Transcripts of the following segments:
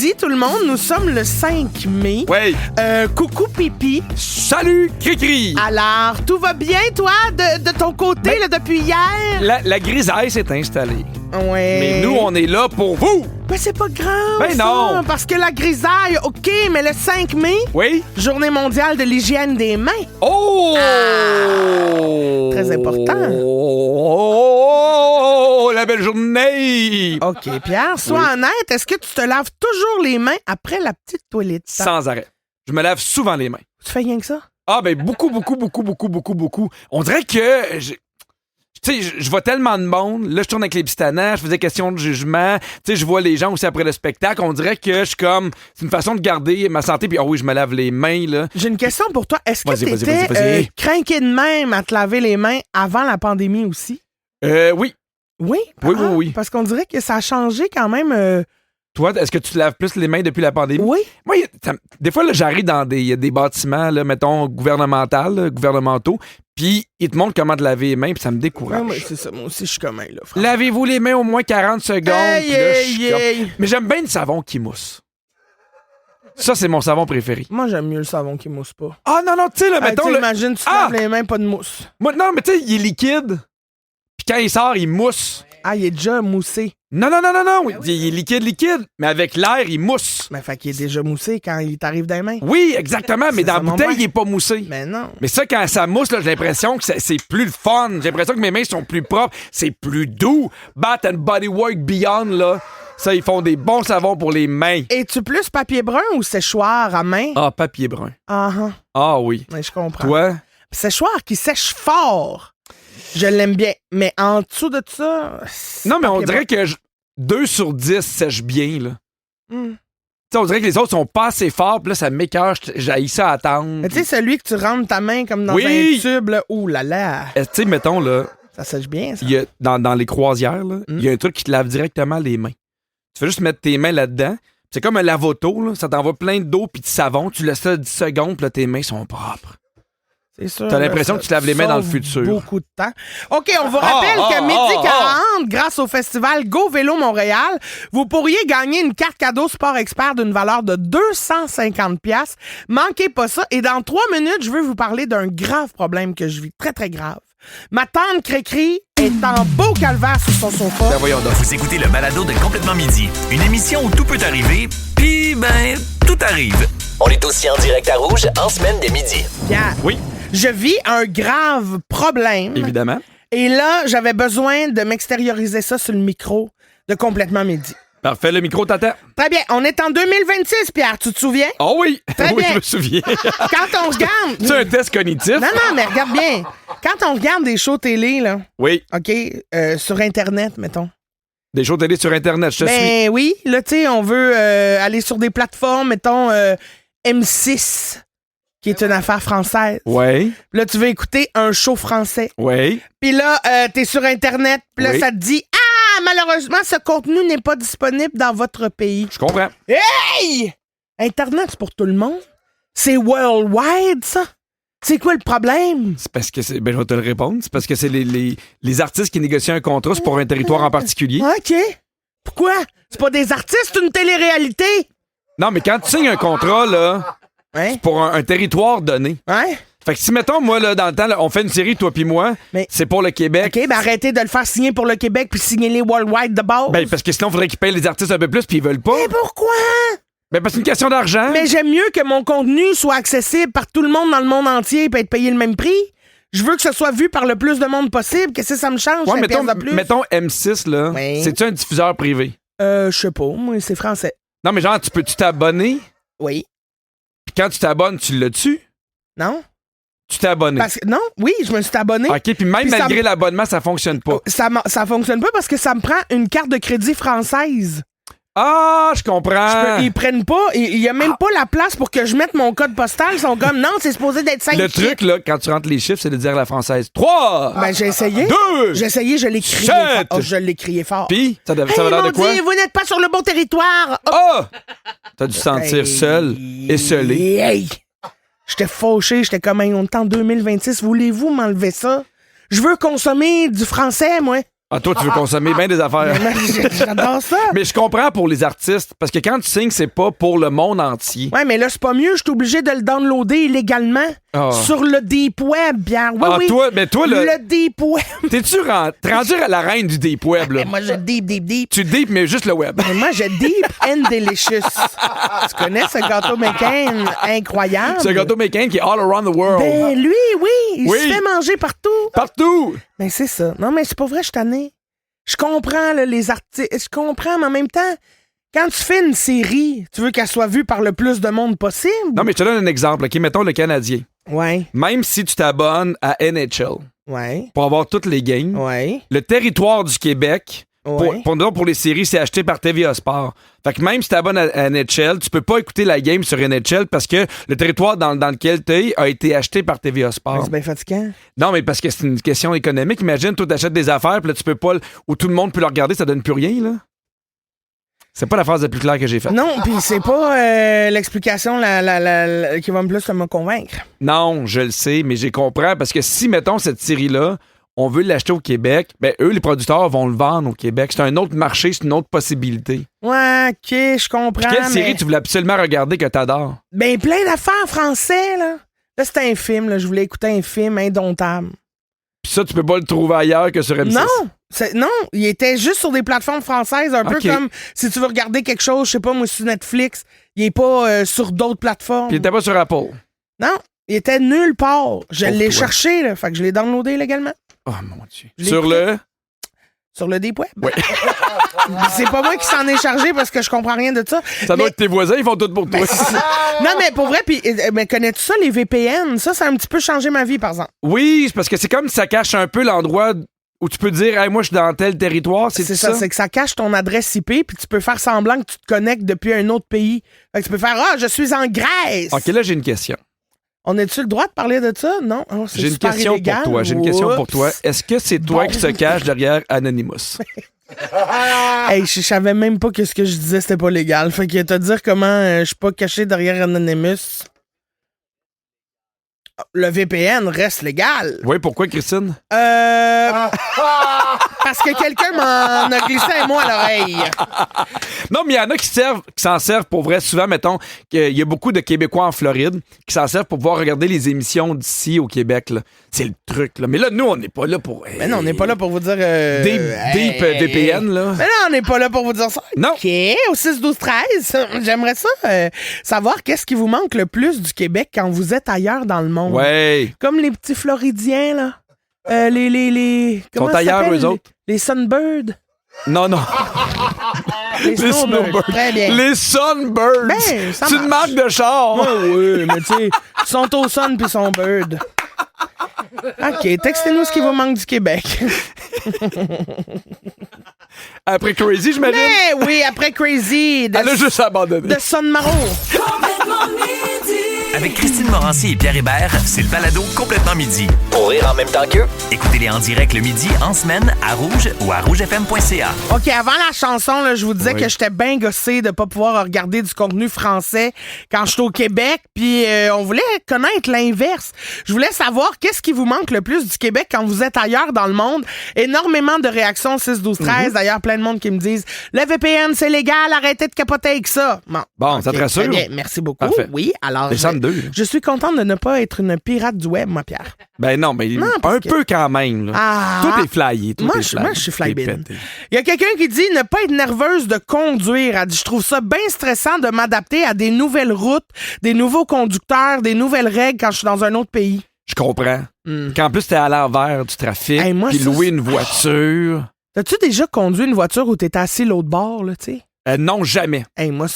midi, tout le monde. Nous sommes le 5 mai. Oui. Coucou, Pipi. Salut, Cricri. Alors, tout va bien, toi, de ton côté, là, depuis hier? La grisaille s'est installée. Ouais. Mais nous, on est là pour vous. Mais c'est pas grave, Ben ça, non. parce que la grisaille, OK, mais le 5 mai, Oui. Journée mondiale de l'hygiène des mains. Oh! Très important. Oh, la belle journée. OK, Pierre, sois honnête, est-ce que tu te laves toujours les mains après la petite toilette? Sans arrêt. Je me lave souvent les mains. Tu fais rien que ça? Ah, ben beaucoup. On dirait que... Tu sais, je vois tellement de monde. Là, je tourne avec les pistanants, je faisais question de jugement. Tu sais, je vois les gens aussi après le spectacle. On dirait que je suis comme... C'est une façon de garder ma santé. Puis, oui, je me lave les mains, là. J'ai une question pour toi. Est-ce que Vas-y. t'étais craqué de même à te laver les mains avant la pandémie aussi? Oui. Oui? Oui. Parce qu'on dirait que ça a changé quand même. Toi, est-ce que tu te laves plus les mains depuis la pandémie? Oui. Moi, des fois, là, j'arrive dans des bâtiments, là, mettons, gouvernementaux, puis ils te montrent comment te laver les mains, puis ça me décourage. Ouais, c'est ça. Moi aussi, je suis comme là, frère. Lavez-vous les mains au moins 40 secondes. Puis là, je suis comme... Hey. Mais j'aime bien le savon qui mousse. Ça, c'est mon savon préféré. Moi, j'aime mieux le savon qui mousse pas. Ah non, tu sais, là, mettons... Imagine, tu te laves les mains, pas de mousse. Moi, non, mais tu sais, il est liquide, puis quand il sort, il mousse. Ah, il est déjà moussé. Non. Il est liquide, mais avec l'air, il mousse. Mais fait qu'il est déjà moussé quand il t'arrive dans les mains. Oui, exactement, mais C'est dans ça, la mon bouteille, point. il est pas moussé. Mais non. Mais ça, quand ça mousse, là, j'ai l'impression que c'est plus le fun. J'ai l'impression que mes mains sont plus propres. C'est plus doux. Bath and Body Works Beyond, là, ça, ils font des bons savons pour les mains. Es-tu plus papier brun ou séchoir à main? Ah, papier brun. Ah oui. Ouais, je comprends. Toi? Séchoir qui sèche fort. Je l'aime bien. Mais en dessous de ça... Non, mais on dirait que 2 sur 10 sèche bien, là. Mm. Tu sais, on dirait que les autres sont pas assez forts, puis là, ça m'écoeure, j'haïs ça à attendre. Mais tu sais, celui que tu rentres ta main comme dans un tube, là, ouh là là. Tu sais, mettons, là, Ça sèche bien, ça. il y a, dans les croisières, là, il y a un truc qui te lave directement les mains. Tu fais juste mettre tes mains là-dedans. C'est comme un lave-auto, là. Ça t'envoie plein d'eau puis de savon. Tu laisses ça 10 secondes, puis là, tes mains sont propres. C'est sûr. T'as l'impression que tu te laves les mains dans le futur. Beaucoup de temps. OK, on vous rappelle que midi 40, grâce au festival Go Vélo Montréal, vous pourriez gagner une carte cadeau Sport Expert d'une valeur de 250$. Manquez pas ça. Et dans 3 minutes, je veux vous parler d'un grave problème que je vis. Très, très grave. Ma tante Cricri est en beau calvaire sur son sofa. Ben voyons donc. Vous écoutez le balado de Complètement Midi, une émission où tout peut arriver, puis ben, tout arrive. On est aussi en direct à Rouge en semaine dès midi. Pierre, Oui, je vis un grave problème. évidemment. Et là, j'avais besoin de m'extérioriser ça sur le micro de Complètement Midi. Parfait, le micro t'attend. Très bien. On est en 2026, Pierre. Tu te souviens? Oh oui! Très Oui, bien. je me souviens. Quand on regarde... C'est un test cognitif? Non, mais regarde bien. Quand on regarde des shows télé, là, Oui. OK, sur Internet, mettons. Des shows télé sur Internet, je te suis. Ben oui, là, tu sais, on veut aller sur des plateformes, mettons M6, qui est une affaire française. Oui, Là, tu veux écouter un show français. oui. Puis là, t'es sur Internet, puis là, Oui. ça te dit « Ah, malheureusement, ce contenu n'est pas disponible dans votre pays. Je comprends. » Hey! Internet, c'est pour tout le monde. C'est worldwide, ça. C'est quoi le problème? C'est parce que c'est. Ben, je vais te le répondre. C'est parce que c'est les artistes qui négocient un contrat, c'est pour un territoire en particulier. OK. Pourquoi? C'est pas des artistes, c'est une télé-réalité. Non, mais quand tu signes un contrat, là, Hein? c'est pour un territoire donné. Hein? Fait que si, mettons, moi, là, dans le temps, là, on fait une série, toi puis moi, Mais- c'est pour le Québec. OK, ben arrêtez de le faire signer pour le Québec puis signer les worldwide de base. Ben, parce que sinon, il faudrait qu'ils payent les artistes un peu plus, puis ils veulent pas. Mais pourquoi? Ben, parce que c'est une question d'argent. Mais j'aime mieux que mon contenu soit accessible par tout le monde dans le monde entier et être payé le même prix. Je veux que ce soit vu par le plus de monde possible. Qu'est-ce que ça me change? Ouais, 5 mettons, piastres de plus? mettons M6, là, Oui. c'est-tu un diffuseur privé? Je sais pas. Moi, c'est français. Non, mais genre, tu peux-tu t'abonner? Oui. Puis quand tu t'abonnes, tu l'as-tu? Non? Tu t'es abonné. Parce que, non, oui, je me suis abonné. OK, puis même Puis ça malgré me- l'abonnement, ça fonctionne pas. Ça fonctionne pas parce que ça me prend une carte de crédit française. Ah, je comprends. Ils prennent pas. Il y a même pas la place pour que je mette mon code postal. Ils sont comme, non, c'est supposé d'être 5 Le truc, là, quand tu rentres les chiffres, c'est de dire à la française 3! Ben, j'ai essayé. 2! J'ai essayé, je l'ai crié 7! fort. Oh, je l'ai crié fort. Puis, ça Hey, va l'air de quoi? maudit, vous n'êtes pas sur le bon territoire. Oh. Ah! T'as dû te sentir seul, esselé. Hey! J'étais fauché, j'étais comme, hey, on est en 2026, voulez-vous m'enlever ça? Je veux consommer du français, moi. Ah, toi, tu veux consommer bien des affaires. J'adore ça. Mais je comprends pour les artistes, parce que quand tu signes, c'est pas pour le monde entier. Ouais, mais là, c'est pas mieux. Je suis obligé de le downloader illégalement sur le Deep Web, Pierre. Oui. Toi, le Deep Web. T'es-tu rendu à la reine du Deep Web, là? Moi, je deep. Tu deep, mais juste le web. Mais moi, je deep and delicious. Tu connais ce gâteau McCain incroyable? Ce gâteau McCain qui est all around the world. Ben, lui, oui. Il se fait manger partout. Partout. Ben, c'est ça. Non, mais c'est pas vrai, je suis tanné. Je comprends là, les artistes. Je comprends, mais en même temps, quand tu fais une série, tu veux qu'elle soit vue par le plus de monde possible? Non, mais je te donne un exemple. OK, mettons le Canadien. Ouais. Même si tu t'abonnes à NHL pour avoir toutes les games, le territoire du Québec, pour les séries, c'est acheté par TVA Sport. Fait que même si tu t'abonnes à NHL, tu peux pas écouter la game sur NHL parce que le territoire dans lequel tu es a été acheté par TVA Sport. C'est bien fatigant. Non, mais parce que c'est une question économique. Imagine, toi, t'achètes des affaires, puis là, tu peux pas... Où tout le monde peut le regarder, ça donne plus rien, là. C'est pas la phrase la plus claire que j'ai faite. Non, puis c'est pas l'explication qui va me plus me convaincre. Non, je le sais, mais j'ai compris parce que si, mettons, cette série-là, on veut l'acheter au Québec, ben eux, les producteurs, vont le vendre au Québec. C'est un autre marché, c'est une autre possibilité. Ouais, OK, je comprends. Puis quelle série tu voulais absolument regarder que t'adores? Ben, plein d'affaires français, là. Là, c'était un film, là. Je voulais écouter un film indomptable. Puis ça, tu peux pas le trouver ailleurs que sur M6? Non, il était juste sur des plateformes françaises, un peu comme si tu veux regarder quelque chose, je sais pas, moi, sur Netflix, il est pas sur d'autres plateformes. Puis il était pas sur Apple? Non, il était nulle part. Je l'ai cherché, là, fait que je l'ai downloadé légalement. Oh, mon Dieu. Sur le Deep Web? Oui. C'est pas moi qui s'en ai chargé parce que je comprends rien de ça. Ça doit être tes voisins, ils font tout pour toi. Non, mais pour vrai, mais connais-tu ça, les VPN? Ça a un petit peu changé ma vie, par exemple. Oui, c'est parce que c'est comme si ça cache un peu l'endroit où tu peux dire, hey, moi, je suis dans tel territoire. C'est ça? C'est que ça cache ton adresse IP, puis tu peux faire semblant que tu te connectes depuis un autre pays. Fait que tu peux faire, je suis en Grèce. OK, là, j'ai une question. On a-tu le droit de parler de ça? Non? J'ai une question pour toi. Est-ce que c'est toi qui se cache derrière Anonymous? Hey, je savais même pas que ce que je disais, c'était pas légal. Fait que te dire comment je suis pas caché derrière Anonymous. Le VPN reste légal. Oui, pourquoi, Christine? Parce que quelqu'un m'en a glissé un mot à l'oreille. Non, mais il y en a qui s'en servent pour vrai. Souvent, mettons, qu'il y a beaucoup de Québécois en Floride qui s'en servent pour pouvoir regarder les émissions d'ici au Québec. Là. C'est le truc. Là. Mais là, nous, on n'est pas là pour... Mais non, on n'est pas là pour vous dire... Deep VPN, là. Mais non, on n'est pas là pour vous dire ça. Non. OK, au 6-12-13, j'aimerais ça savoir qu'est-ce qui vous manque le plus du Québec quand vous êtes ailleurs dans le monde. Ouais. Comme les petits Floridiens, là. Les sont ailleurs, eux autres. Les Sunbirds. Non. Les Snowbirds. Très bien. Les Sunbirds. Ben, c'est une marque de char. Oh, oui, mais tu sais, ils sont au sun puis ils sont bird. OK, textez-nous ce qui vous manque du Québec. Après Crazy, j'imagine. Mais oui, après Crazy. Elle a juste abandonné. De Son Maro. Avec Christine Morancy et Pierre Hébert, c'est le balado Complètement Midi. Pour rire en même temps qu'eux, écoutez-les en direct le midi, en semaine, à Rouge ou à rougefm.ca. OK, avant la chanson, là, je vous disais que j'étais bien gossée de pas pouvoir regarder du contenu français quand j'étais au Québec, puis on voulait connaître l'inverse. Je voulais savoir qu'est-ce qui vous manque le plus du Québec quand vous êtes ailleurs dans le monde. Énormément de réactions 6-12-13. D'ailleurs, plein de monde qui me disent « Le VPN, c'est légal, arrêtez de capoter avec ça. » Bon, ça te rassure? Bien, merci beaucoup. Parfait. Oui, alors... Je suis contente de ne pas être une pirate du web, moi, Pierre. Ben non, mais un peu quand même. Là. Tout est flyé. Moi, je suis fly-bin. Il y a quelqu'un qui dit ne pas être nerveuse de conduire. Elle dit, je trouve ça bien stressant de m'adapter à des nouvelles routes, des nouveaux conducteurs, des nouvelles règles quand je suis dans un autre pays. Je comprends. Qu'en plus, t'es à l'envers du trafic, puis louer une voiture. T'as-tu déjà conduit une voiture où t'étais assis l'autre bord, là, tu sais? Non, jamais. Hey, moi,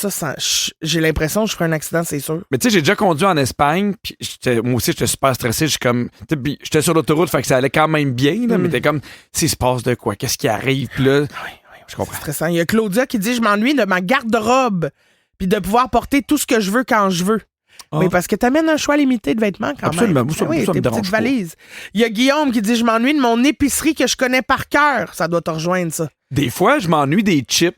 j'ai l'impression que je ferais un accident, c'est sûr. Mais tu sais, j'ai déjà conduit en Espagne, puis moi aussi, j'étais super stressé. J'étais sur l'autoroute, fait que ça allait quand même bien, là, mais t'es comme, s'il se passe de quoi? Qu'est-ce qui arrive? Puis là, je comprends. C'est stressant. Il y a Claudia qui dit, je m'ennuie de ma garde-robe, puis de pouvoir porter tout ce que je veux quand je veux. Mais parce que t'amènes un choix limité de vêtements quand même. Oui, tes petites valises. Il y a Guillaume qui dit, je m'ennuie de mon épicerie que je connais par cœur. Ça doit te rejoindre, ça. Des fois, je m'ennuie des chips.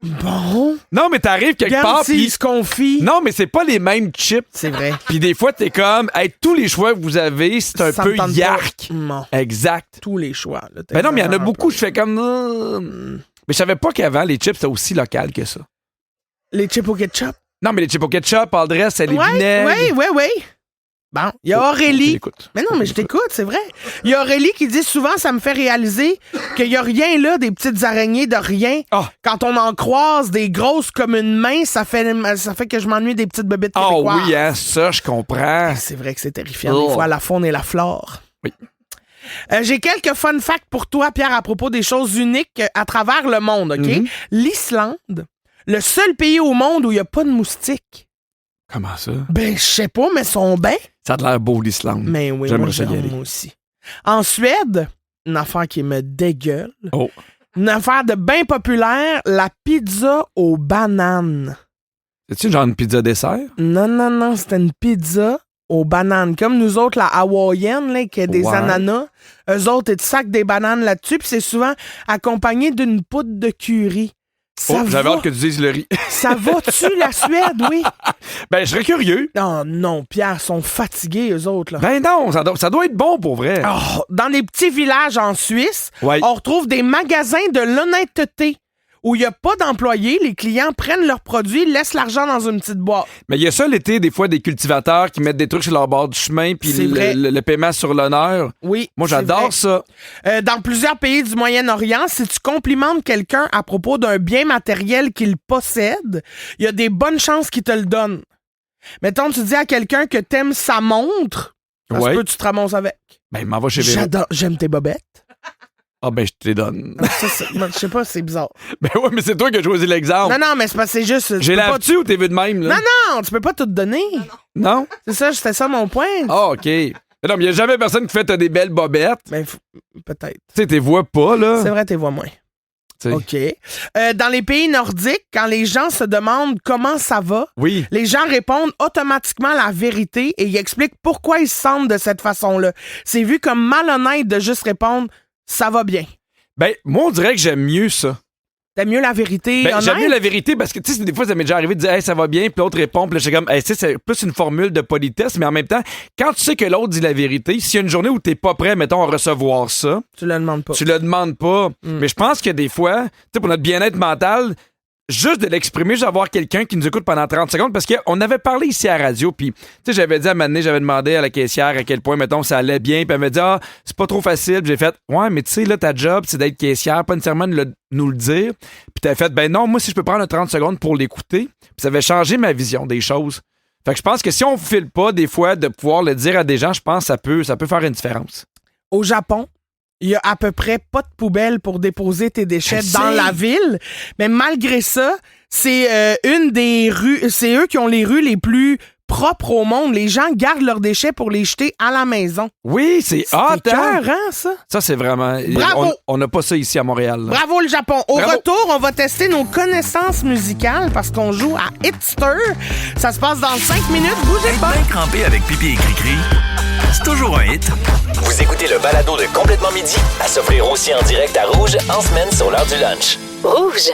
Bon. Non, mais t'arrives quelque Regarde part, s'il puis... se confie. Non, mais c'est pas les mêmes chips. C'est vrai. Puis des fois, t'es comme, hey, tous les choix que vous avez, c'est un Ça peu me tente yark. pas. Non. Exact. Tous les choix. Là, Ben non, mais il y en a t'exagères un beaucoup, peu. je fais comme... Mais je savais pas qu'avant, les chips, c'était aussi local que ça. Les chips au ketchup. Non, mais les chips au ketchup, Paul Dress, c'est les vinaigres. Oui. Bon, il y a Je Aurélie. t'écoute. Mais non, mais je t'écoute, c'est vrai. Il y a Aurélie qui dit souvent, ça me fait réaliser qu'il n'y a rien là, des petites araignées de rien. Ah. Quand on en croise des grosses comme une main, ça fait que je m'ennuie des petites bébêtes Ah québécoises. oui, hein, ça, je comprends. C'est vrai que c'est terrifiant, Oh. des fois, la faune et la flore. Oui. J'ai quelques fun facts pour toi, Pierre, à propos des choses uniques à travers le monde, OK? Mhm. L'Islande, le seul pays au monde où il n'y a pas de moustiques. Comment ça? Ben, je sais pas, mais ils sont bien. Ça a l'air beau, l'Islande. Mais oui, J'aimerais moi, ça y aller. moi aussi. En Suède, une affaire qui me dégueule. Oh. Une affaire de bien populaire, la pizza aux bananes. C'est-tu genre une pizza dessert? Non, c'était une pizza aux bananes. Comme nous autres, la hawaïenne, là, qui a des Ouais. ananas. Eux autres, ils te sacent des bananes là-dessus, puis c'est souvent accompagné d'une poudre de curry. Ça J'avais va, hâte que tu dises le riz. ça va-tu, la Suède, oui? Ben, je serais curieux. Oh non, Pierre, sont fatigués, eux autres, là. Ben non, ça doit être bon pour vrai. Oh, dans les petits villages en Suisse, Ouais. on retrouve des magasins de l'honnêteté où il n'y a pas d'employés, les clients prennent leurs produits, laissent l'argent dans une petite boîte. Mais il y a ça l'été, des fois, des cultivateurs qui mettent des trucs sur leur bord du chemin, puis C'est vrai. le paiement sur l'honneur. Oui. Moi, c'est j'adore vrai. ça. Dans plusieurs pays du Moyen-Orient, si tu complimentes quelqu'un à propos d'un bien matériel qu'il possède, il y a des bonnes chances qu'il te le donne. Mettons, tu dis à quelqu'un que t'aimes sa montre, ça se Ouais. peut que tu te ramasses avec. Ben, m'en va chez Véro. J'aime tes bobettes. Ah, ben, je te les donne. Je sais pas, c'est bizarre. Ben ouais, mais c'est toi qui as choisi l'exemple. Non, mais c'est parce que c'est juste... J'ai tu peux pas- lave-tu ou t'es vu de même, là? Non, tu peux pas tout donner. Non? C'est ça, c'était ça mon point. Ah, OK. Mais non, mais il n'y a jamais personne qui fait t'as des belles bobettes. Ben, peut-être. Tu sais, t'es vois pas, là. C'est vrai, t'es vois moins. Tu sais. OK. Dans les pays nordiques, quand les gens se demandent comment ça va, Oui. les gens répondent automatiquement la vérité et ils expliquent pourquoi ils se sentent de cette façon-là. C'est vu comme malhonnête de juste répondre « ça va bien Ben, moi, on dirait que j'aime mieux ça. ». T'aimes mieux la vérité Ben, j'aime mieux honnête? la vérité parce que, tu sais, des fois, ça m'est déjà arrivé de dire, hey, ça va bien, puis l'autre répond, puis là, je suis comme, hey, tu sais, c'est plus une formule de politesse, mais en même temps, quand tu sais que l'autre dit la vérité, s'il y a une journée où t'es pas prêt, mettons, à recevoir ça, Tu le demandes pas. tu le demandes pas. Mais je pense que des fois, tu sais, pour notre bien-être mental, juste de l'exprimer, juste d'avoir quelqu'un qui nous écoute pendant 30 secondes, parce qu'on avait parlé ici à la radio, puis, tu sais, j'avais dit à un moment donné, j'avais demandé à la caissière à quel point, mettons, ça allait bien, puis elle m'a dit, ah, c'est pas trop facile. Puis j'ai fait, ouais, mais tu sais, là, ta job, c'est d'être caissière, pas nécessairement de nous le dire. Puis t'as fait, ben non, moi, si je peux prendre 30 secondes pour l'écouter, puis ça avait changé ma vision des choses. Fait que je pense que si on file pas, des fois, de pouvoir le dire à des gens, je pense que ça peut faire une différence. Au Japon, il y a à peu près pas de poubelle pour déposer tes déchets Je dans sais. la ville. Mais malgré ça, c'est une des rues, c'est eux qui ont les rues les plus propres au monde. Les gens gardent leurs déchets pour les jeter à la maison. Oui, c'est hot, C'est hein? écœurant, ça. Ça, c'est vraiment... Bravo! On n'a pas ça ici à Montréal. là. Bravo le Japon. Au Bravo. retour, on va tester nos connaissances musicales parce qu'on joue à Hitster. Ça se passe dans 5 minutes. Bougez Être pas. bien crampé avec pipi et cri-cri, c'est toujours un hit. Vous écoutez le balado de Complètement Midi à s'offrir aussi en direct à Rouge en semaine sur l'heure du lunch. Rouge.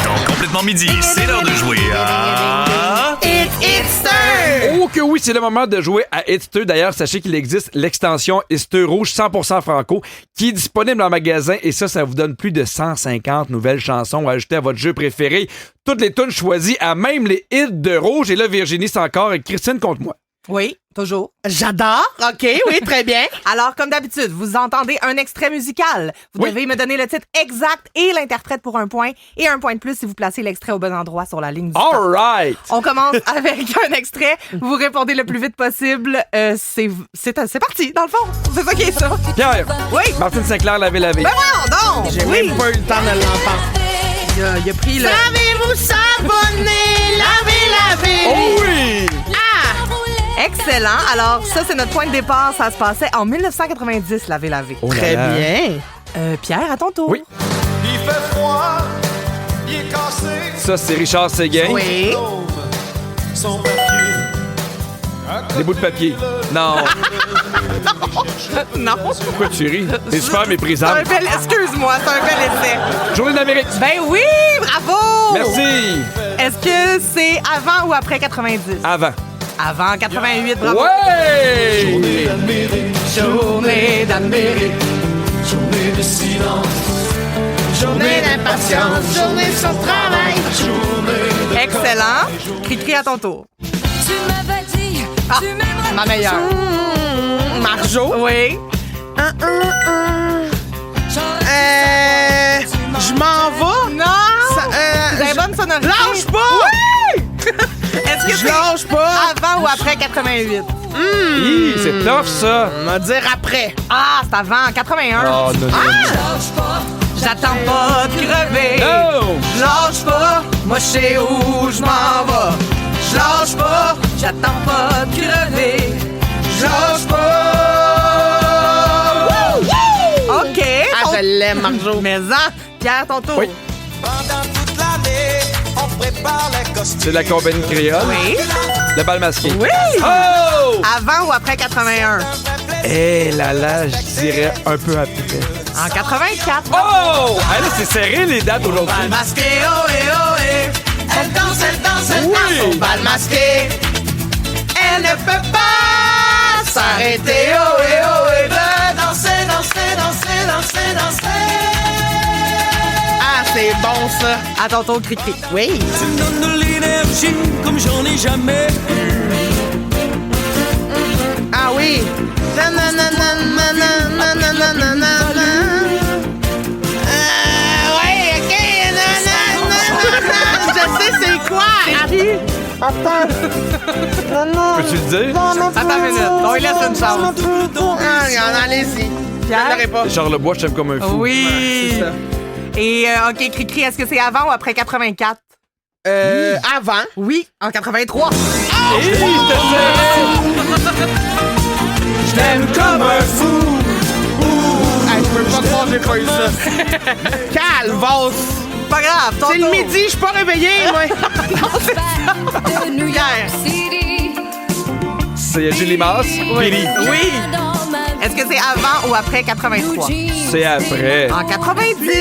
Donc, Complètement Midi, c'est l'heure de jouer à... Hitster. Oh que oui, c'est le moment de jouer à Hitster. D'ailleurs, sachez qu'il existe l'extension Hitster Rouge 100% franco qui est disponible en magasin et ça vous donne plus de 150 nouvelles chansons à ajouter à votre jeu préféré. Toutes les tunes choisies à même les hits de Rouge. Et là, Virginie, c'est encore avec Christine contre moi. Oui, toujours. J'adore. OK, oui, très bien. Alors, comme d'habitude, vous entendez un extrait musical. Vous Oui. devez me donner le titre exact et l'interprète pour un point. Et un point de plus si vous placez l'extrait au bon endroit sur la ligne du temps. All right! On commence avec un extrait. Vous répondez le plus vite possible. C'est parti, dans le fond. C'est ça qui est ça. Pierre! Oui. Martine Sinclair, laver la vie. Ben voyons donc! J'ai même pas eu le temps de l'entendre. Il a pris le... Savez-vous savonner, laver. Oh oui! Excellent. Alors, ça, c'est notre point de départ. Ça se passait en 1990, laver. Oh là Très là. bien. Pierre, à ton tour. Oui. Il fait froid, il est cassé. Ça, c'est Richard Séguin. Oui. Son papier. Des bouts de papier. Le Non. Non. Pourquoi tu ris? T'es super C'est méprisable. un bel... Excuse-moi, c'est un bel essai. Journée d'Amérique. Ben oui, bravo! Merci. Est-ce que c'est avant ou après 90? Avant. Avant 88, bravo. Ouais! Journée d'Amérique. Journée de silence. Journée d'impatience, journée sans travail. Excellent. Cri-cri à ton tour. Tu m'avais dit, tu m'aimerais. Ma meilleure. Marjo. Oui. Je m'en vais. Non! Ça, C'est une bonne sonorité. Lâche pas! Est-ce que Je c'est lâche pas! avant ou après 88? Hi, c'est tough, ça. On va dire après. Ah, c'est avant, 81. Oh, non, non. J'attends pas de crever. Non! Je lâche pas, moi je sais où je m'en vais. Je lâche pas, j'attends pas de crever. Je lâche pas. OK. Ah, je l'aime, Marjo. Mais-en, Pierre, ton tour. Oui. Pendant toute l'année, on prépare les costumes. C'est la compagnie créole. Oui. Le bal masqué. Oui. Oh! Avant ou après 81? Eh là, je dirais un peu après. En 84. Oh! Hey, là, c'est serré les dates aujourd'hui. Masqué, oh et oh et. Elle danse, elle danse, elle danse au bal masqué. Elle ne peut pas s'arrêter, oh et oh et de danser, danser, danser, danser, danser. Ah, c'est bon, ça. À ton tour, cri-cri. Oui. Tu me donnes de l'énergie comme j'en ai jamais eu. Ah oui. Ouais, OK. Je sais c'est quoi. Attends. Peux-tu le dire? Attends une minute. On lui laisse une chance. Ah, allez-y. Je Pierre? l'aurais pas. Charles Lebois, je t'aime comme un fou. Oui. C'est ça. Et, OK, cri-cri, est-ce que c'est avant ou après 84? Avant. Oui, en 83. Hey, c'était serré. Je t'aime comme un fou. Hey, je peux pas croire que j'ai pas eu ça. Calvos. Pas grave, ton C'est le tour. midi, je suis pas réveillé, moi. De New York City. C'est Julie Masse. Billy. Oui. Est-ce que c'est avant ou après 83? C'est après. En 90. Ouais!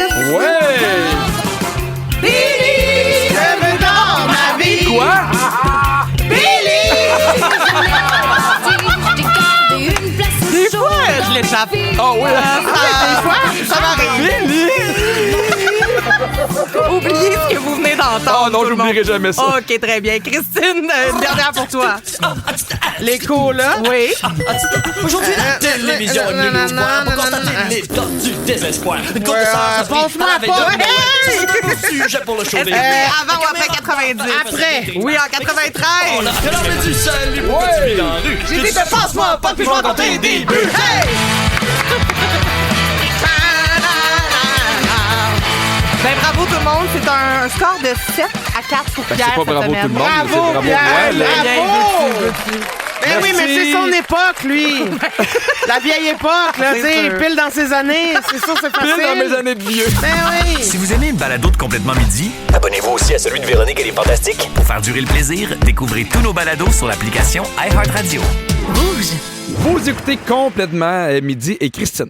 Billy, je veux dans ma vie. Quoi? Des fois, je l'échappe. Oh oui! Des fois, ça m'arrive. Billy! Oubliez ce que vous venez d'entendre. Oh non, tout le j'oublierai monde. jamais ça. OK, très bien. Christine, une dernière pour toi. L'écho, là. Oui. Aujourd'hui, la télévision est venue nous voir pour constater l'état du désespoir. Pense-moi pas. Hey! Sujet pour le show Est-ce que des c'est avant ou après 90? Après. Oui, en 93. On a fait l'homme du salut pour que tu vis dans la rue. J'ai dit, mais passe-moi pas, puis je vais raconter des buts. Hey! Ben bravo tout le monde, c'est un score de 7 à 4 pour Ben, Pierre c'est pas cette bravo semaine. tout le monde, mais c'est Bravo, bravo Pierre. moi. Bravo. Ben oui, mais Merci. c'est son époque, lui. La vieille époque, là, tu C'est sais, sûr. pile dans ses années. C'est sûr, c'est facile. Pile dans mes années de vieux. Ben oui. Si vous aimez le balado de Complètement Midi, Abonnez-vous aussi à celui de Véronique et les Fantastiques. pour faire durer le plaisir, découvrez tous nos balados sur l'application iHeartRadio. Vous écoutez complètement Midi et Christine.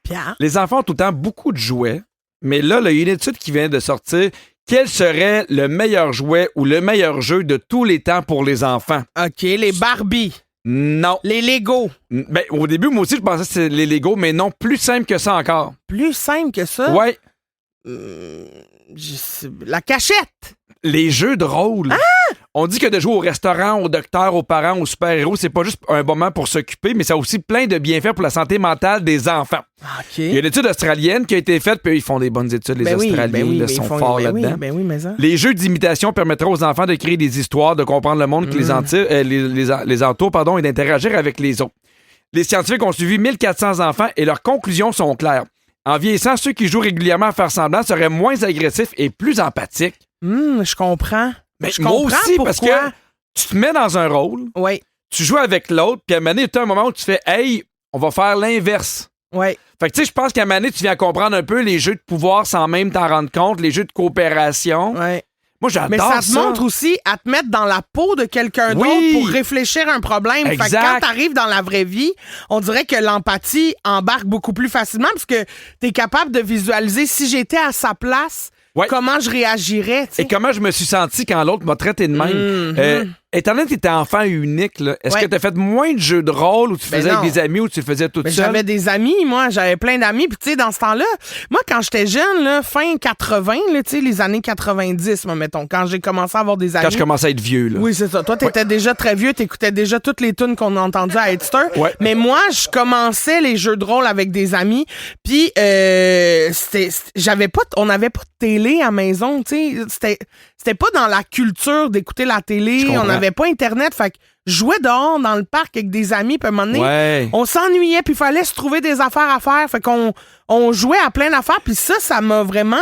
Pierre. Les enfants ont tout le temps beaucoup de jouets, mais là, il y a une étude qui vient de sortir. Quel serait le meilleur jouet ou le meilleur jeu de tous les temps pour les enfants? OK, les Barbie. Non. Les Lego. Ben, au début, moi aussi, je pensais que c'était les Lego, mais non, plus simple que ça encore. Plus simple que ça. Ouais. La cachette. Les jeux de rôle. On dit que de jouer au restaurant, au docteur, aux parents, aux super-héros, c'est pas juste un moment pour s'occuper, mais ça a aussi plein de bienfaits pour la santé mentale des enfants. OK. Il y a une étude australienne qui a été faite, puis ils font des bonnes études, les Australiens, là, sont forts là-dedans. Ben oui, mais ça. Les jeux d'imitation permettront aux enfants de créer des histoires, de comprendre le monde qui les entoure et d'interagir avec les autres. Les scientifiques ont suivi 1400 enfants et leurs conclusions sont claires. En vieillissant, ceux qui jouent régulièrement à faire semblant seraient moins agressifs et plus empathiques. Je comprends. Mais Je moi comprends aussi, parce que pourquoi. tu te mets dans un rôle, Oui, tu joues avec l'autre, puis à un moment donné, tu as un moment où tu fais « Hey, on va faire l'inverse ». oui. Fait que tu sais, je pense qu'à un moment donné, tu viens comprendre un peu les jeux de pouvoir sans même t'en rendre compte, les jeux de coopération. Oui. Moi, j'adore Mais ça te montre aussi à te mettre dans la peau de quelqu'un d'autre pour réfléchir à un problème. Exact. Fait que quand t'arrives dans la vraie vie, on dirait que l'empathie embarque beaucoup plus facilement parce que t'es capable de visualiser si j'étais à sa place, comment je réagirais. T'sais. Et comment je me suis senti quand l'autre m'a traité de même. Étant donné que tu étais enfant unique, là, est-ce que tu as fait moins de jeux de rôle où tu faisais avec des amis ou tu le faisais toute seule? J'avais des amis, moi. J'avais plein d'amis. Puis, tu sais, dans ce temps-là, moi, quand j'étais jeune, là, fin 80, là, tu sais, les années 90, moi, mettons, quand j'ai commencé à avoir des amis. Quand je commençais à être vieux, là. Oui, c'est ça. Toi, t'étais déjà très vieux. T'écoutais déjà toutes les tunes qu'on a entendues à Headster. Mais moi, je commençais les jeux de rôle avec des amis. Puis, on n'avait pas de télé à la maison, tu sais. C'était pas dans la culture d'écouter la télé. On n'avait pas Internet. Fait que je jouais dehors dans le parc avec des amis. Puis à un moment donné, on s'ennuyait. Puis il fallait se trouver des affaires à faire. Fait qu'on jouait à plein d'affaires. Puis ça m'a vraiment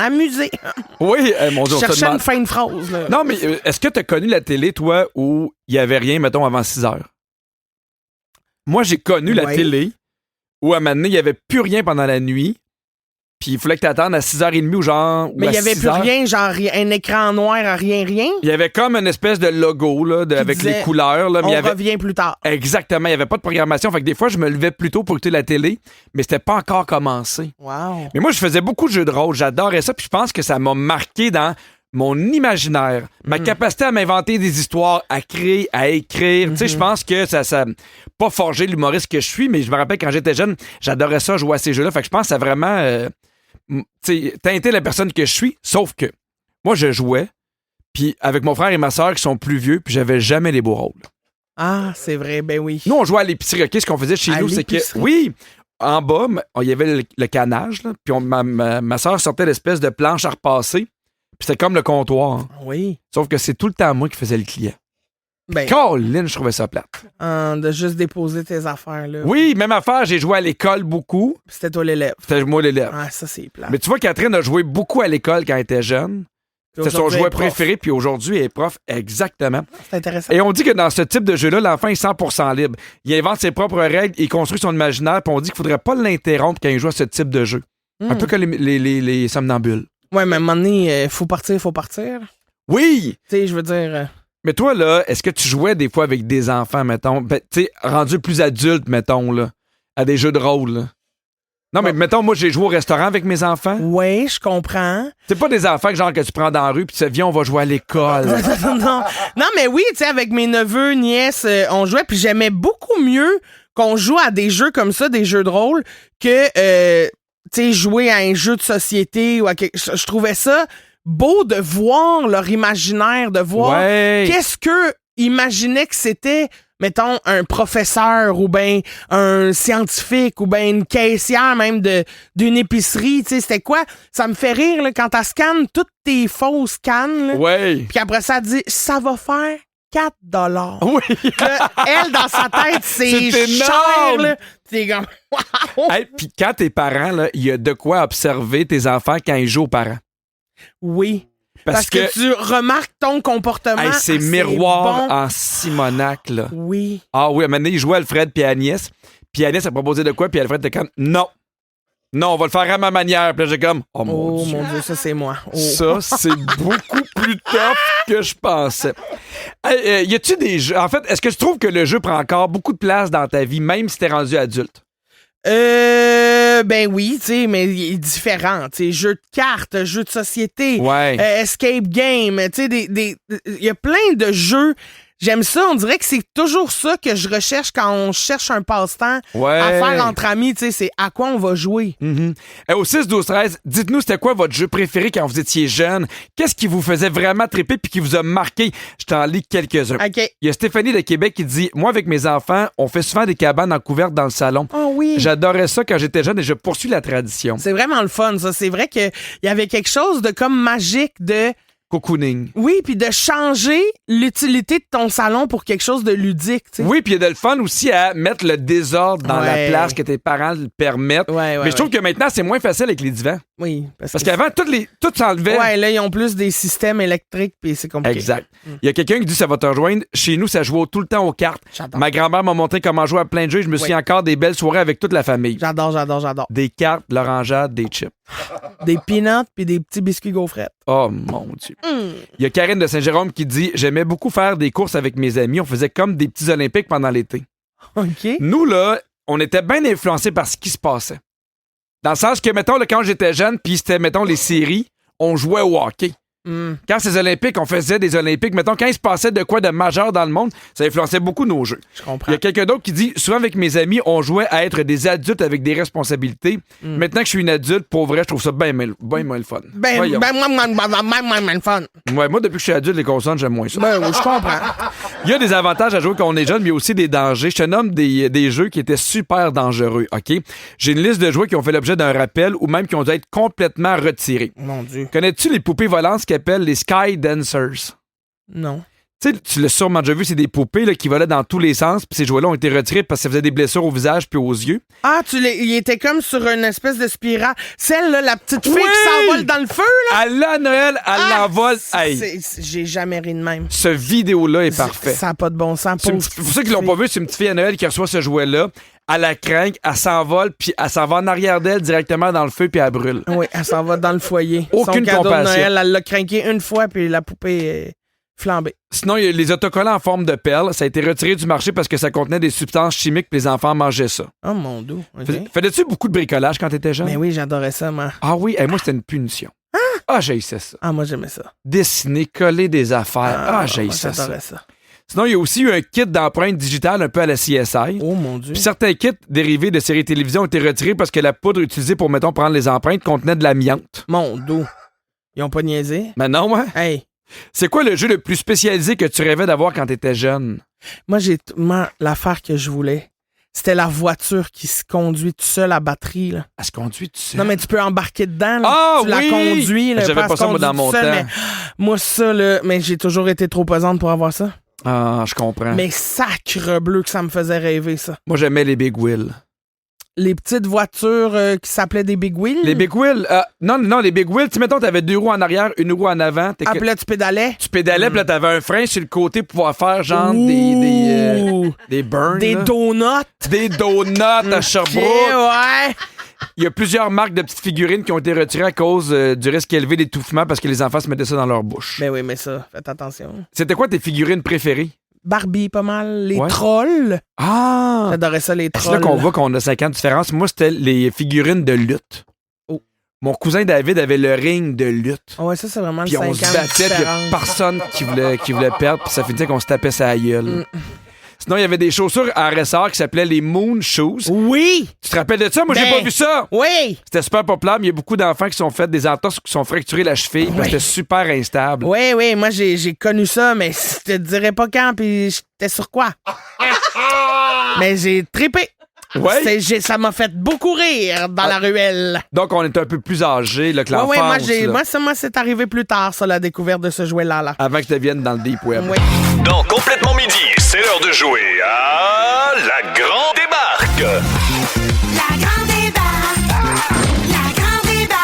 amusé. Oui, mon Dieu. Je cherchais une fin de phrase. Là. Non, mais est-ce que tu as connu la télé, toi, où il n'y avait rien, mettons, avant 6 heures? Moi, j'ai connu la télé où, à un moment donné, il n'y avait plus rien pendant la nuit. Puis il fallait que tu attendes à 6h30 ou genre. Mais il n'y avait plus rien, genre un écran noir à rien. Il y avait comme une espèce de logo là, avec les couleurs. Là, mais revient plus tard. Exactement. Il n'y avait pas de programmation. Fait que des fois, je me levais plus tôt pour écouter la télé, mais c'était pas encore commencé. Wow. Mais moi, je faisais beaucoup de jeux de rôle. J'adorais ça. Puis je pense que ça m'a marqué dans mon imaginaire, ma capacité à m'inventer des histoires, à créer, à écrire. Tu sais, je pense que ça pas forgé l'humoriste que je suis, mais je me rappelle quand j'étais jeune, j'adorais ça, jouer à ces jeux-là. Fait que je pense que ça a vraiment teinté la personne que je suis, sauf que moi, je jouais, puis avec mon frère et ma soeur qui sont plus vieux, puis j'avais jamais les beaux rôles. Ah, c'est vrai, ben oui. Nous, on jouait à l'épicerie. OK, ce qu'on faisait chez nous, c'est que, oui, en bas, il y avait le canage, là, puis ma soeur sortait l'espèce de planche à repasser. Puis c'était comme le comptoir. Oui. Sauf que c'est tout le temps moi qui faisais le client. Ben, Colin, je trouvais ça plate. De juste déposer tes affaires, là. Oui, même affaire. J'ai joué à l'école beaucoup. C'était toi l'élève. C'était moi l'élève. Ah, ça, c'est plate. Mais tu vois, Catherine a joué beaucoup à l'école quand elle était jeune. C'était son jouet préféré, puis aujourd'hui, elle est prof. Exactement. C'est intéressant. Et on dit que dans ce type de jeu-là, l'enfant est 100% libre. Il invente ses propres règles, il construit son imaginaire, puis on dit qu'il faudrait pas l'interrompre quand il joue à ce type de jeu. Un peu comme les somnambules. Ouais, mais à un moment donné, faut partir. Oui! Tu sais, je veux dire... Mais toi, là, est-ce que tu jouais des fois avec des enfants, mettons? Ben, tu sais, rendu plus adulte, mettons, là, à des jeux de rôle, là. Non, mais mettons, moi, j'ai joué au restaurant avec mes enfants. Oui, je comprends. C'est pas des enfants que tu prends dans la rue puis tu dis, viens, on va jouer à l'école. non, mais oui, tu sais, avec mes neveux, nièces, on jouait, puis j'aimais beaucoup mieux qu'on joue à des jeux comme ça, des jeux de rôle, que... tu sais, jouer à un jeu de société ou à je trouvais ça beau de voir leur imaginaire, de voir qu'est-ce qu'eux imaginaient que c'était, mettons, un professeur ou ben un scientifique ou ben une caissière même d'une épicerie, tu sais, c'était quoi? Ça me fait rire, là, quand elle scanne toutes tes fausses cannes, puis après ça, elle dit, ça va faire 4 $. Oui. Là, elle, dans sa tête, c'est cher, là. C'est comme, wow! Hey, puis quand tes parents, il y a de quoi observer tes enfants quand ils jouent aux parents. Oui. Parce que tu remarques ton comportement. Hey, c'est miroir en Simonac, là. Oui. Ah oui, à un moment donné, il jouait Alfred puis Agnès. Puis Agnès a proposé de quoi, puis Alfred était comme, non, on va le faire à ma manière. Puis là, j'ai comme, oh mon Dieu, ça, c'est moi. Oh. Ça, c'est beaucoup plus tough que je pensais. Y a-tu des jeux... En fait, est-ce que tu trouves que le jeu prend encore beaucoup de place dans ta vie, même si t'es rendu adulte? Ben oui, tu sais, mais il est différent. Tu sais, jeux de cartes, jeux de société, escape game, tu sais, il y a plein de jeux. J'aime ça. On dirait que c'est toujours ça que je recherche quand on cherche un passe-temps à faire entre amis. Tu sais, c'est à quoi on va jouer. Au 6-12-13, dites-nous c'était quoi votre jeu préféré quand vous étiez jeune? Qu'est-ce qui vous faisait vraiment triper puis qui vous a marqué? Je t'en lis quelques-uns. Okay. Il y a Stéphanie de Québec qui dit « Moi, avec mes enfants, on fait souvent des cabanes en couverte dans le salon. Oh oui. J'adorais ça quand j'étais jeune et je poursuis la tradition. » C'est vraiment le fun, ça. C'est vrai qu'il y avait quelque chose de comme magique de... Cocooning. Oui, puis de changer l'utilité de ton salon pour quelque chose de ludique. Tu sais. Oui, puis il y a de le fun aussi à mettre le désordre dans la place que tes parents le permettent. Mais je trouve que maintenant, c'est moins facile avec les divans. Oui. Parce qu'avant, tout s'enlevait. Ouais, là, ils ont plus des systèmes électriques, puis c'est compliqué. Exact. Il y a quelqu'un qui dit ça va te rejoindre. Chez nous, ça joue tout le temps aux cartes. J'adore. Ma grand-mère m'a montré comment jouer à plein de jeux. Je me souviens encore des belles soirées avec toute la famille. J'adore. Des cartes, de l'orangeade, des chips. Des peanuts puis des petits biscuits gaufrettes. Oh, mon Dieu. Il y a Karine de Saint-Jérôme qui dit « J'aimais beaucoup faire des courses avec mes amis. On faisait comme des petits Olympiques pendant l'été. » OK. Nous, là, on était bien influencés par ce qui se passait. Dans le sens que, mettons, là, quand j'étais jeune, puis c'était, mettons, les séries, on jouait au hockey. Quand c'est Olympiques, on faisait des Olympiques. Mettons, quand il se passait de quoi de majeur dans le monde, ça influençait beaucoup nos jeux. Je comprends. Il y a quelqu'un d'autre qui dit « Souvent, avec mes amis, on jouait à être des adultes avec des responsabilités. Maintenant que je suis une adulte, pour vrai, je trouve ça bien moins le fun. » Voyons. le fun. Ouais, moi, depuis que je suis adulte, les consoles, j'aime moins ça. Ben oui, je comprends. Il y a des avantages à jouer quand on est jeune, mais aussi des dangers. Je te nomme des jeux qui étaient super dangereux, OK? J'ai une liste de jouets qui ont fait l'objet d'un rappel ou même qui ont dû être complètement retirés. Mon Dieu. Connais-tu les poupées volantes, ce qu'ils appellent les Sky Dancers? Non. Tu sais, tu l'as sûrement déjà vu, c'est des poupées là, qui volaient dans tous les sens, puis ces jouets-là ont été retirés parce que ça faisait des blessures au visage puis aux yeux. Ah, il était comme sur une espèce de spirale. Celle-là, la petite fille qui s'envole dans le feu, là. Elle à Noël, elle l'envole. Hey, J'ai jamais ri de même. ce vidéo-là est parfait. Ça n'a pas de bon sens. C'est pour ceux qui l'ont pas vu, c'est une petite fille à Noël qui reçoit ce jouet-là. Elle la craint, elle s'envole, puis elle s'en va en arrière d'elle directement dans le feu, puis elle brûle. Oui, elle s'en va dans le foyer. Aucune Son cadeau de compassion. Noël, elle l'a craqué une fois, puis la poupée est flambée. Sinon, il y a les autocollants en forme de perles. Ça a été retiré du marché parce que ça contenait des substances chimiques, puis les enfants mangeaient ça. Oh mon Dieu. OK. Faisais-tu beaucoup de bricolage quand t'étais jeune? Mais oui, j'adorais ça, moi. Ah oui, moi, c'était une punition. Ah, j'haïssais ça. Ah, moi, j'aimais ça. Dessiner, coller des affaires. Ah, j'haïssais moi, ça. j'adorais ça. Sinon, il y a aussi eu un kit d'empreintes digitales un peu à la CSI. Oh mon Dieu. Puis certains kits dérivés de séries télévision ont été retirés parce que la poudre utilisée pour, mettons, prendre les empreintes contenait de l'amiante. Mon Dieu. Ils ont pas niaisé? Mais non, hein? Hey. C'est quoi le jeu le plus spécialisé que tu rêvais d'avoir quand t'étais jeune? Moi, l'affaire que je voulais, c'était la voiture qui se conduit tout seul à batterie, là. Elle se conduit tout seul. Non, mais tu peux embarquer dedans, là. Ah, tu la oui! conduis, là. J'avais elle pas se ça, moi, conduit dans mon tout seul, temps. mais moi, ça, là, mais j'ai toujours été trop pesante pour avoir ça. Ah, je comprends. Mais sacre bleu que ça me faisait rêver, ça. Moi, j'aimais les Big Wheels. Les petites voitures qui s'appelaient des Big Wheels. Les Big Wheels? Non, les Big Wheels, tu mettons, t'avais 2 roues en arrière, 1 roue en avant. Ah, puis là, tu pédalais. Tu pédalais, puis là, t'avais un frein sur le côté pour pouvoir faire, genre, des burns. Des là. donuts. Des donuts à Sherbrooke. Ouais. Il y a plusieurs marques de petites figurines qui ont été retirées à cause du risque élevé d'étouffement parce que les enfants se mettaient ça dans leur bouche. Ben oui, mais ça, faites attention. C'était quoi tes figurines préférées? Barbie, pas mal. Les Ouais. trolls. Ah! J'adorais ça, les C'est trolls. là qu'on voit qu'on a 5 ans de différence. Moi, c'était les figurines de lutte. Oh. Mon cousin David avait le ring de lutte. Ah ouais, ça, c'est vraiment le Puis 5 ans on se battait, puis il n'y a personne qui voulait perdre, puis ça finissait qu'on se tapait sa gueule. Sinon, il y avait des chaussures à ressort qui s'appelaient les Moon Shoes. Oui! Tu te rappelles de ça? Moi, j'ai Ben, pas vu ça! Oui! C'était super populaire, mais il y a beaucoup d'enfants qui sont fait des entorses qui sont fracturés la cheville, parce que c'était super instable. Oui, moi, j'ai connu ça, mais je te dirais pas quand, puis j'étais sur quoi. Mais j'ai trippé. Ouais. Ça m'a fait beaucoup rire dans la ruelle. Donc, on est un peu plus âgé là, que l'enfance. Ouais, là. moi, c'est arrivé plus tard, ça, la découverte de ce jouet-là. Là. Avant que tu deviennes dans le deep web. Oui. Dans Complètement Midi, c'est l'heure de jouer à la Grande Débarque. La grande débarque. La grande débarque.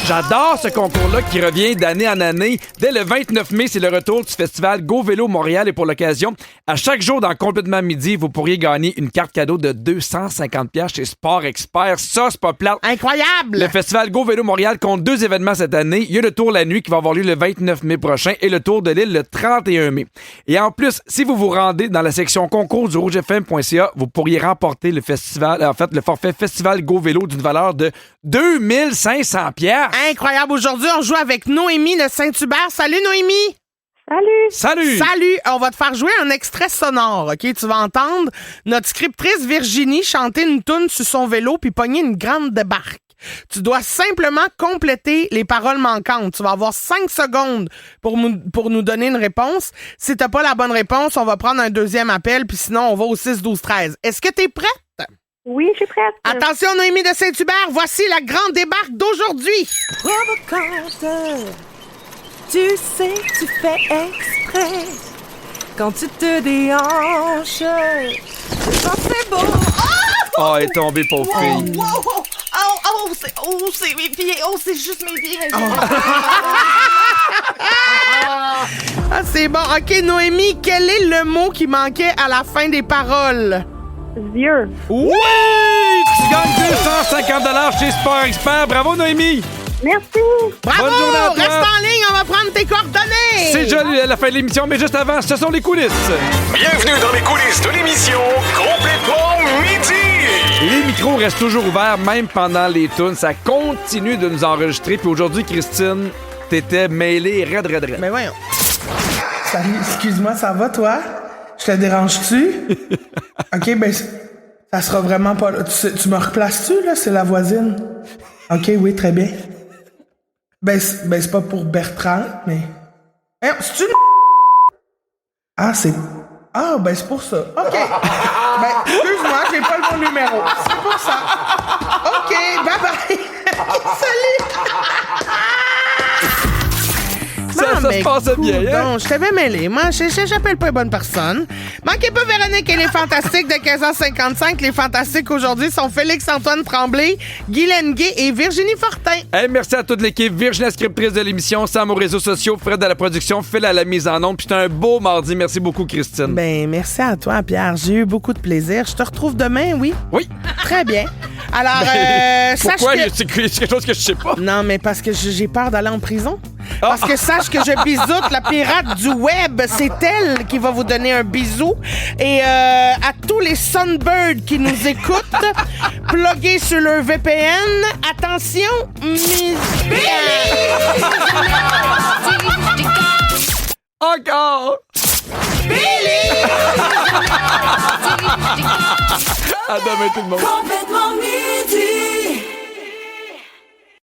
J'adore ce concours-là qui revient d'année en année. Dès le 29 mai, c'est le retour du festival Go Vélo Montréal. Et pour l'occasion, à chaque jour dans Complètement Midi, vous pourriez gagner une carte cadeau de 250$ chez Sport Expert. Ça, c'est pas plate. Incroyable! Le festival Go Vélo Montréal compte 2 événements cette année. Il y a le Tour la nuit qui va avoir lieu le 29 mai prochain et le Tour de l'île le 31 mai. Et en plus, si vous vous rendez dans la section concours du rougefm.ca, vous pourriez remporter le forfait Festival Go Vélo d'une valeur de 2500$. Incroyable. Aujourd'hui, on joue avec Noémie de Saint-Hubert. Salut, Noémie! Salut! Salut! On va te faire jouer un extrait sonore, OK? Tu vas entendre notre scriptrice Virginie chanter une toune sur son vélo puis pogner une grande débarque. Tu dois simplement compléter les paroles manquantes. Tu vas avoir 5 secondes pour nous donner une réponse. Si t'as pas la bonne réponse, on va prendre un deuxième appel, puis sinon, on va au 6-12-13. Est-ce que t'es prête? Oui, je suis prête. Attention, Noémie de Saint-Hubert, voici la grande débarque d'aujourd'hui. Provocante, tu sais que tu fais exprès quand tu te déhanches. Oh, c'est beau. Oh, elle est tombée, pauvre fille. C'est mes pieds. Oh, c'est juste mes pieds. Ah, c'est bon. OK, Noémie, quel est le mot qui manquait à la fin des paroles? Vieux. Oui! Tu gagne 250 chez Sport Expert. Bravo, Noémie. Merci. Bravo! Bonne journée à toi. Reste en ligne, on va prendre tes coordonnées. C'est joli à la fin de l'émission, mais juste avant, ce sont les coulisses. Bienvenue dans les coulisses de l'émission Complètement Midi. Les micros restent toujours ouverts, même pendant les tunes. Ça continue de nous enregistrer. Puis aujourd'hui, Christine, t'étais mêlée raide. Mais voyons. Salut, excuse-moi, ça va, toi? Je te dérange-tu? OK, ben, ça sera vraiment pas... Tu me replaces-tu, là? C'est la voisine. OK, oui, très bien. Ben, c'est pas pour Bertrand, mais... Hey, c'est-tu une... Ah, c'est... Ah, ben, c'est pour ça. OK. Ben, excuse-moi, j'ai pas le bon numéro. C'est pour ça. OK, bye-bye. Salut! Ça se passe bien, hein? Donc, je t'avais mêlé. Moi, j'appelle pas les bonnes personnes. Manquez pas Véronique et les Fantastiques de 15h55. Les Fantastiques aujourd'hui sont Félix-Antoine Tremblay, Guy Lenguet et Virginie Fortin. Hey, merci à toute l'équipe. Virginie, la scriptrice de l'émission, Sam aux réseaux sociaux, Fred à la production, Phil à la mise en onde. Puis c'était un beau mardi. Merci beaucoup, Christine. Ben, merci à toi, Pierre. J'ai eu beaucoup de plaisir. Je te retrouve demain, oui? Oui. Très bien. Alors, sache Pourquoi? que... C'est quelque chose que je sais pas. Non, mais parce que j'ai peur d'aller en prison. Ah. Parce que sache que je bisoute la pirate du web. C'est elle qui va vous donner un bisou. Et à tous les Sunbirds qui nous écoutent, pluguez sur leur VPN. Attention, Encore! Billy! À demain, tout le monde. Complètement